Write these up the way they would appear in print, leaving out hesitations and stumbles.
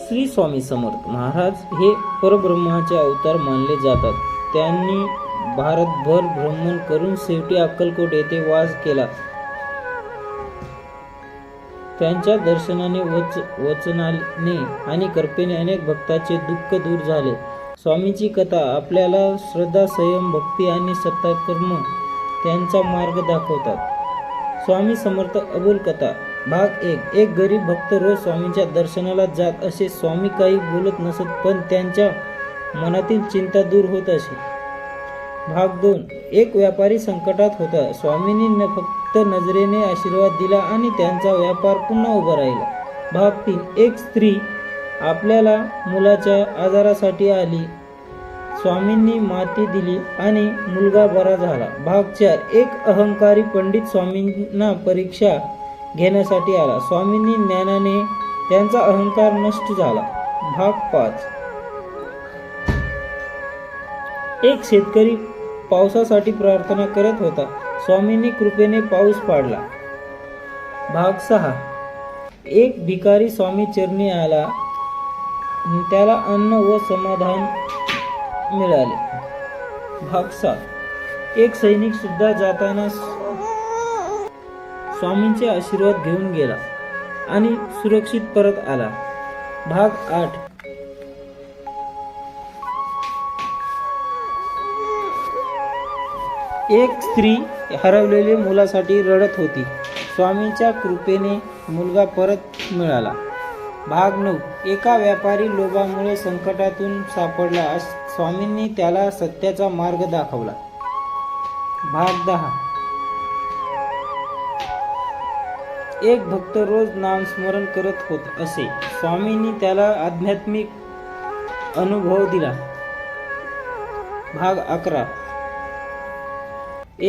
श्री स्वामी समर्थ महाराज हे परब्रह्माचे अवतार मानले जातात. त्यांनी भारतभर भ्रमण करून शेवटी अक्कलकोट येथे वास केला. त्यांच्या दर्शनाने वचनाने आणि कृपेने अनेक भक्तांचे दुःख दूर झाले. स्वामींची कथा आपल्याला श्रद्धा, संयम, भक्ती आणि सत्कर्म त्यांचा मार्ग दाखवतात. स्वामी समर्थ अबोल कथा भाग 1. एक गरीब भक्त रोज स्वामींच्या दर्शनाला जात असे. स्वामी काही बोलत नसत, पण त्यांच्या मनातील चिंता दूर होत असे. भाग 2. एक व्यापारी संकटात होता. स्वामींनी फक्त नजरेने आशीर्वाद दिला आणि त्यांचा व्यापार पुन्हा उभा राहिला. भाग 3. एक स्त्री आपल्याला मुलाच्या आजारासाठी आली. स्वामींनी माती दिली आणि मुलगा बरा झाला. भाग 4. एक अहंकारी पंडित स्वामींना परीक्षा घेण्यासाठी आला. स्वामींनी ज्ञानाने त्यांचा अहंकार नष्ट झाला. भाग 5. एक शेतकरी पावसासाठी प्रार्थना करत होता. स्वामींनी कृपेने पाऊस पाडला. भाग 6. एक भिकारी स्वामी चरणी आला. त्याला अन्न व समाधान मिळाले. भाग 7. एक सैनिक सुद्धा जाताना स्वामींचे आशीर्वाद घेऊन गेला आणि सुरक्षित परत आला. भाग 8. एक स्त्री हरवलेल्या मुलासाठी रडत होती. स्वामींच्या कृपेने मुलगा परत मिळाला. भाग 9. एका व्यापारी लोभामुळे संकटातून सापडला. स्वामींनी त्याला सत्याचा मार्ग दाखवला. भाग 10. एक भक्त रोज नामस्मरण करत होत असे. स्वामींनी त्याला आध्यात्मिक अनुभव दिला. भाग 11.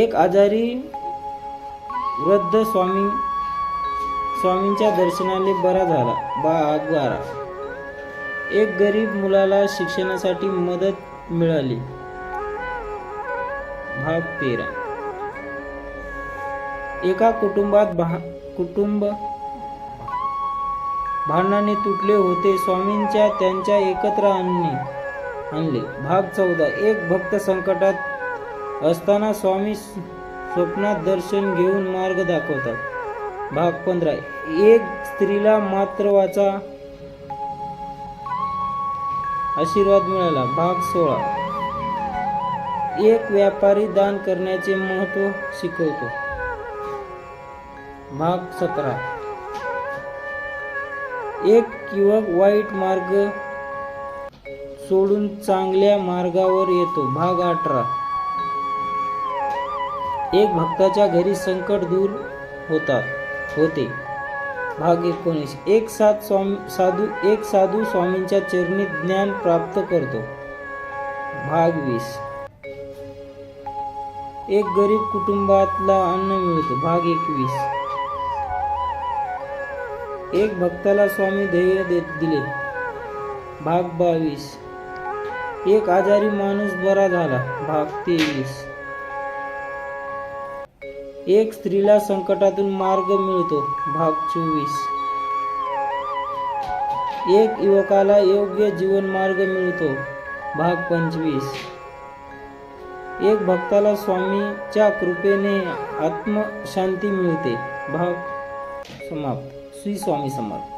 एक आजारी वृद्ध स्वामींच्या दर्शनाने बरा झाला. भाग 12. एक गरीब मुलाला शिक्षणासाठी मदत मिळाली. भाग 13. एका कुटुंब भांडणाने तुटले होते. स्वामींच्या त्यांच्या एकत्र आणले. भाग 14. एक भक्त संकटात असताना स्वामी स्वप्नात दर्शन घेऊन मार्ग दाखवतात. भाग 15. एक स्त्रीला मातृत्वाचा आशीर्वाद मिळाला. भाग 16. एक व्यापारी दान करण्याचे महत्त्व शिकवतो. भाग 17. एक युवक वाईट मार्ग सोडून चांगल्या मार्गावर येतो. भाग 18. एक भक्ताच्या घरी संकट दूर होते. भाग 19. एक साधू स्वामींच्या चरणी ज्ञान प्राप्त करतो. भाग 20. एक गरीब कुटुंबातला अन्न मिळतो. भाग 21. एक भक्ताला स्वामी धैर्य दिले. भाग 22. एक आजारी माणूस बरा झाला. भाग 23. एक स्त्रीला संकटातून मार्ग मिळतो. भाग 24. एक युवकाला योग्य जीवन मार्ग मिळतो. भाग 25. एक भक्ताला स्वामींच्या कृपेने आत्मशांती मिळते. भाग समाप्त. श्री स्वामी समर्थ.